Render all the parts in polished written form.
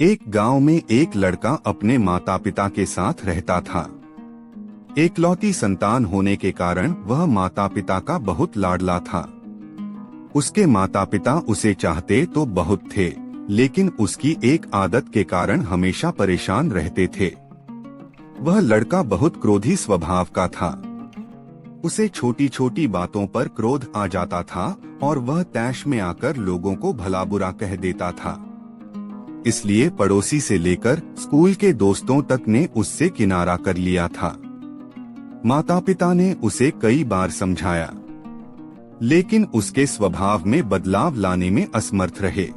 एक गांव में एक लड़का अपने माता पिता के साथ रहता था। एकलौती संतान होने के कारण वह माता पिता का बहुत लाडला था। उसके माता पिता उसे चाहते तो बहुत थे, लेकिन उसकी एक आदत के कारण हमेशा परेशान रहते थे। वह लड़का बहुत क्रोधी स्वभाव का था। उसे छोटी छोटी बातों पर क्रोध आ जाता था और वह तैश में आकर लोगों को भला बुरा कह देता था। इसलिए पड़ोसी से लेकर स्कूल के दोस्तों तक ने उससे किनारा कर लिया था। माता पिता ने उसे कई बार समझाया, लेकिन उसके स्वभाव में बदलाव लाने में असमर्थ रहे।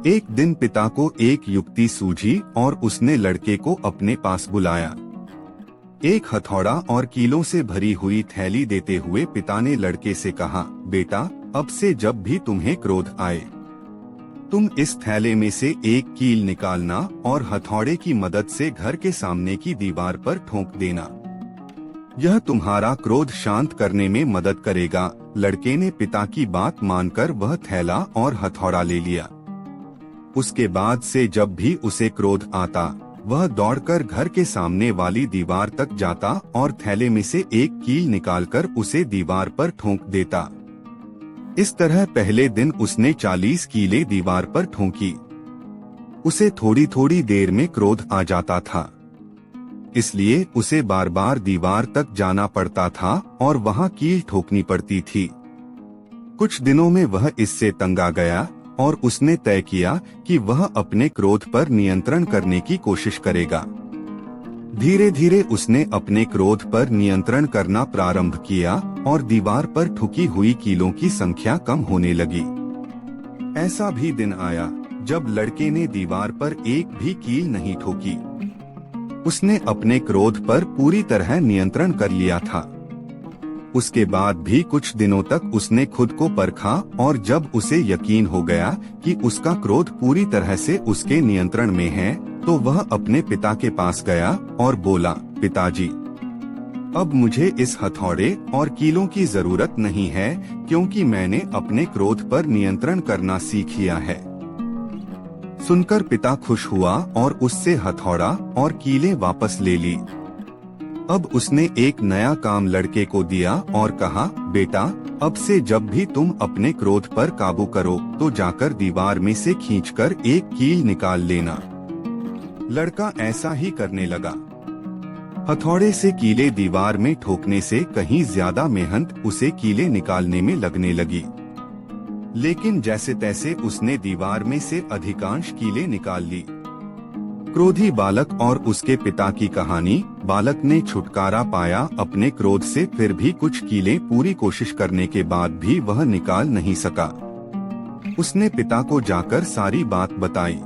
एक दिन पिता को एक युक्ति सूझी और उसने लड़के को अपने पास बुलाया। एक हथौड़ा और कीलों से भरी हुई थैली देते हुए पिता ने लड़के से कहा, बेटा, अब से जब भी तुम्हें क्रोध आए, तुम इस थैले में से एक कील निकालना और हथौड़े की मदद से घर के सामने की दीवार पर ठोक देना। यह तुम्हारा क्रोध शांत करने में मदद करेगा। लड़के ने पिता की बात मानकर वह थैला और हथौड़ा ले लिया। उसके बाद से जब भी उसे क्रोध आता, वह दौड़कर घर के सामने वाली दीवार तक जाता और थैले में से एक कील निकालकर उसे दीवार पर ठोक देता। इस तरह पहले दिन उसने 40 कीलें दीवार पर ठोंकी। उसे थोड़ी थोड़ी देर में क्रोध आ जाता था, इसलिए उसे बार बार दीवार तक जाना पड़ता था और वहां कील ठोकनी पड़ती थी। कुछ दिनों में वह इससे तंग आ गया और उसने तय किया कि वह अपने क्रोध पर नियंत्रण करने की कोशिश करेगा। धीरे धीरे उसने अपने क्रोध पर नियंत्रण करना प्रारंभ किया और दीवार पर ठुकी हुई कीलों की संख्या कम होने लगी। ऐसा भी दिन आया जब लड़के ने दीवार पर एक भी कील नहीं ठोकी। उसने अपने क्रोध पर पूरी तरह नियंत्रण कर लिया था। उसके बाद भी कुछ दिनों तक उसने खुद को परखा और जब उसे यकीन हो गया कि उसका क्रोध पूरी तरह से उसके नियंत्रण में है, तो वह अपने पिता के पास गया और बोला, पिताजी, अब मुझे इस हथौड़े और कीलों की जरूरत नहीं है, क्योंकि मैंने अपने क्रोध पर नियंत्रण करना सीख लिया है। सुनकर पिता खुश हुआ और उससे हथौड़ा और कीलें वापस ले ली। अब उसने एक नया काम लड़के को दिया और कहा, बेटा, अब से जब भी तुम अपने क्रोध पर काबू करो तो जाकर दीवार में से खींचकर एक कील निकाल लेना। लड़का ऐसा ही करने लगा। हथौड़े से कीले दीवार में ठोकने से कहीं ज्यादा मेहनत उसे कीले निकालने में लगने लगी, लेकिन जैसे तैसे उसने दीवार में से अधिकांश कीले निकाल ली। क्रोधी बालक और उसके पिता की कहानी। बालक ने छुटकारा पाया अपने क्रोध से, फिर भी कुछ कीलें पूरी कोशिश करने के बाद भी वह निकाल नहीं सका। उसने पिता को जाकर सारी बात बताई।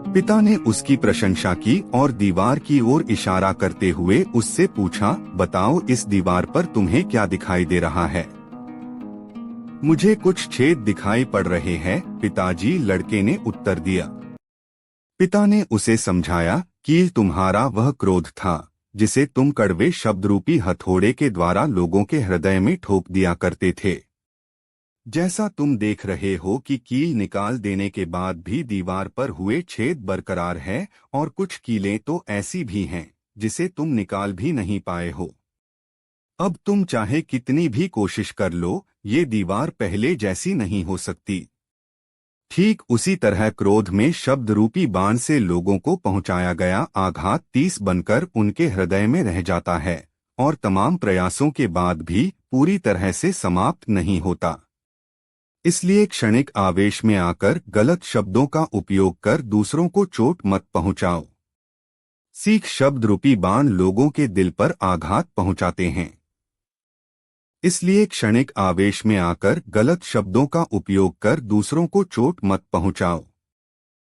पिता ने उसकी प्रशंसा की और दीवार की ओर इशारा करते हुए उससे पूछा, बताओ, इस दीवार पर तुम्हें क्या दिखाई दे रहा है? मुझे कुछ छेद दिखाई पड़ रहे हैं, पिताजी, लड़के ने उत्तर दिया। पिता ने उसे समझाया कि तुम्हारा वह क्रोध था जिसे तुम कड़वे शब्द रूपी हथौड़े के द्वारा लोगों के हृदय में ठोक दिया करते थे। जैसा तुम देख रहे हो कि कील निकाल देने के बाद भी दीवार पर हुए छेद बरकरार है, और कुछ कीलें तो ऐसी भी हैं जिसे तुम निकाल भी नहीं पाए हो। अब तुम चाहे कितनी भी कोशिश कर लो, ये दीवार पहले जैसी नहीं हो सकती। ठीक उसी तरह क्रोध में शब्द रूपी बाण से लोगों को पहुंचाया गया आघात 30 बनकर उनके हृदय में रह जाता है और तमाम प्रयासों के बाद भी पूरी तरह से समाप्त नहीं होता। इसलिए क्षणिक आवेश में आकर गलत शब्दों का उपयोग कर दूसरों को चोट मत पहुंचाओ। सीख शब्द रूपी बाण लोगों के दिल पर आघात पहुंचाते हैं। इसलिए क्षणिक आवेश में आकर गलत शब्दों का उपयोग कर दूसरों को चोट मत पहुंचाओ।